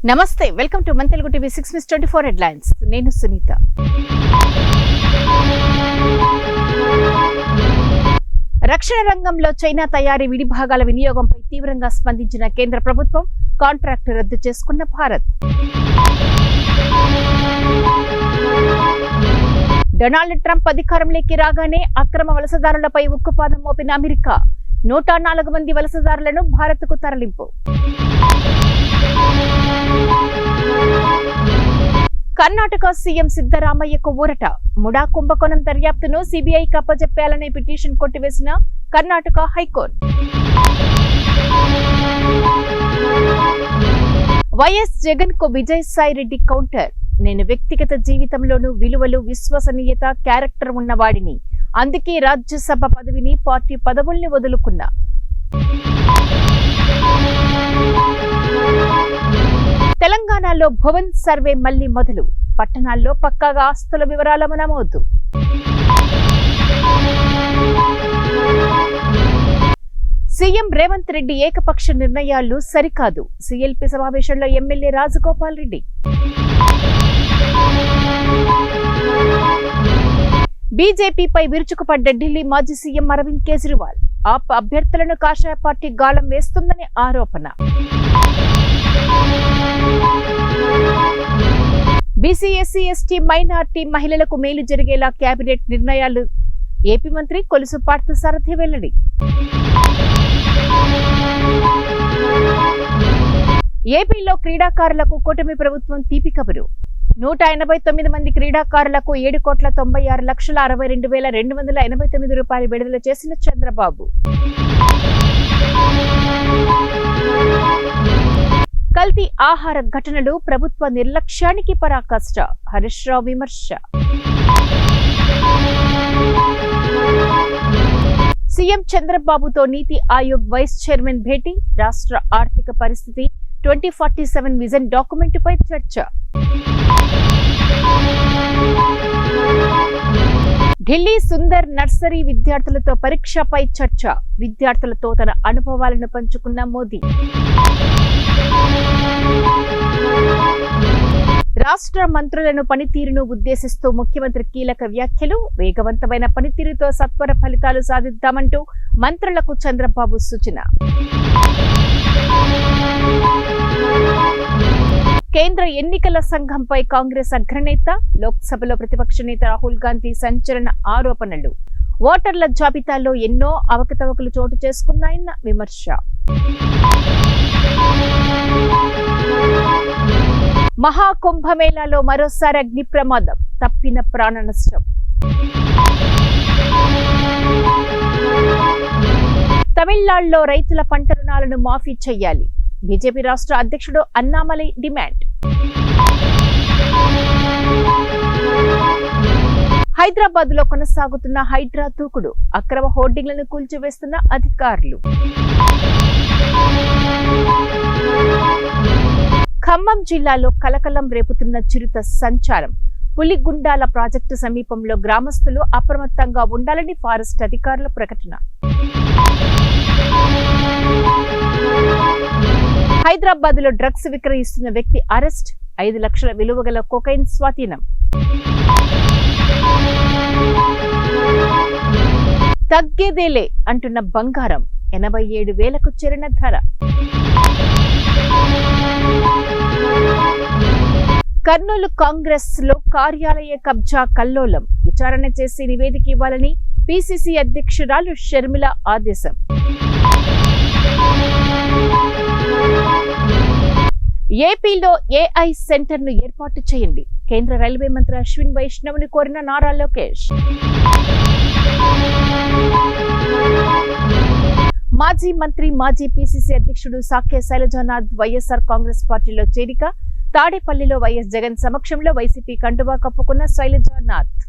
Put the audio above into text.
నమస్తే, welcome to మన Telugu TV 6/24 headlines. నేను సునీత. రక్షణ రంగంలో చైనా తయారీ విడిభాగాల వినియోగంపై తీవ్రంగా స్పందించిన కేంద్ర ప్రభుత్వం కాంట్రాక్టు రద్దు చేసుకున్న భారత్. డొనాల్డ్ ట్రంప్ అధికారంలోకి రాగానే అక్రమ వలసదారులపై ఉక్కుపాదం మోపిన అమెరికా 104 మంది వలసదారులను భారత్కు తరలింపు. కర్ణాటక సీఎం సిద్ధరామయ్యకు ఊరట. ముడా కుంభకోణం దర్యాప్తును సిబిఐకి అప్పజెప్పాలనే పిటిషన్ కొట్టివేసిన కర్ణాటక హైకోర్టు. వైఎస్ జగన్ కు విజయసాయి రెడ్డి కౌంటర్. నేను వ్యక్తిగత జీవితంలోనూ విలువలు, విశ్వసనీయత, క్యారెక్టర్ ఉన్నవాడిని. అందుకే రాజ్యసభ పదవిని, పార్టీ పదవుల్ని వదులుకున్నా. తెలంగాణలో భవన్ సర్వే మళ్లీ మొదలు. పట్టణాల్లో పక్కాగా ఆస్తుల వివరాల నమోదు. సీఎం రేవంత్ రెడ్డి ఏకపక్ష నిర్ణయాలు సరికాదు. సిఎల్పి సమావేశంలో ఎమ్మెల్యే రాజగోపాల్ రెడ్డి. బీజేపీపై విరుచుకుపడ్డ ఢిల్లీ మాజీ సీఎం అరవింద్ కేజ్రీవాల్. ఆప్ అభ్యర్థులను కాషాయ పార్టీ గాలం వేస్తుందని ఆరోపణ. బీసీ, ఎస్సీ, ఎస్టీ, మైనార్టీ మహిళలకు మేలు జరిగేలా కేబినెట్ నిర్ణయాలు. ఏపీ మంత్రి కొలుసు పార్థసారథి వెల్లడి. ఏపీలో క్రీడాకారులకు కూటమి ప్రభుత్వం తీపి కబురు. 189 మంది క్రీడాకారులకు 7,96,62,289 రూపాయలు విడుదల చేసిన చంద్రబాబు. కల్తీ ఆహార ఘటనలు ప్రభుత్వ నిర్లక్ష్యానికి పరాకాష్ట. హరీష్ రావు విమర్శ. సీఎం చంద్రబాబుతో నీతి ఆయోగ్ వైస్ చైర్మన్ భేటీ. రాష్ట్ర ఆర్థిక పరిస్థితి, 2047 విజన్ డాక్యుమెంటుపై చర్చ. ఢిల్లీ సుందర్ నర్సరీ విద్యార్థులతో పరీక్షపై చర్చ. విద్యార్థులతో తన అనుభవాలను పంచుకున్న మోదీ. రాష్ట్ర మంత్రులను పనితీరును ఉద్దేశిస్తూ ముఖ్యమంత్రి కీలక వ్యాఖ్యలు. వేగవంతమైన పనితీరుతో సత్వర ఫలితాలు సాధిద్దామంటూ మంత్రులకు చంద్రబాబు సూచన. కేంద్ర ఎన్నికల సంఘంపై కాంగ్రెస్ అగ్రనేత, లోక్సభలో ప్రతిపక్ష నేత రాహుల్ గాంధీ సంచలన ఆరోపణలు. ఓటర్ల జాబితాలో ఎన్నో అవకతవకలు చోటు చేసుకున్నాయన్న విమర్శ. మహాకుంభమేళాలో మరోసారి అగ్ని ప్రమాదం. తప్పిన ప్రాణ నష్టం. తమిళనాడులో రైతుల పంట రుణాలను మాఫీ చేయాలి. బీజేపీ రాష్ట్ర అధ్యక్షుడు అన్నామలై డిమాండ్. హైదరాబాద్ లో కొనసాగుతున్న హైడ్రా దూకుడు. అక్రమ హోర్డింగ్లను కూల్చివేస్తున్న అధికారులు. ఖమ్మం జిల్లాలో కలకలం రేపుతున్న చిరుత సంచారం. పులిగుండాల ప్రాజెక్టు సమీపంలో గ్రామస్తులు అప్రమత్తంగా ఉండాలని ఫారెస్ట్ అధికారుల ప్రకటన. హైదరాబాద్ లో డ్రగ్స్ విక్రయిస్తున్న వ్యక్తి అరెస్ట్. 5 లక్షల విలువ గల కొకైన్ స్వాధీనం. తగ్గేదేలే అంటున్న బంగారం. 87,000కు చేరిన ధర. కర్నూలు కాంగ్రెస్ లో కార్యాలయ కబ్జా కల్లోలం. విచారణ చేసి నివేదిక ఇవ్వాలని పిసిసి అధ్యక్షురాలు షర్మిల ఆదేశం. ఏపీలో ఏఐ సెంటర్ ను ఏర్పాటు చేయండి. కేంద్ర రైల్వే మంత్రి అశ్విన్ వైష్ణవ్ ని కోరిన నారా లోకేష్. మాజీ మంత్రి, మాజీ పిసిసి అధ్యక్షుడు సాకే శైలజానాథ్ వైఎస్ఆర్ కాంగ్రెస్ పార్టీలో చేరిక. తాడేపల్లిలో వైఎస్ జగన్ సమక్షంలో వైసీపీ కండువా కప్పుకున్న శైలజానాథ్.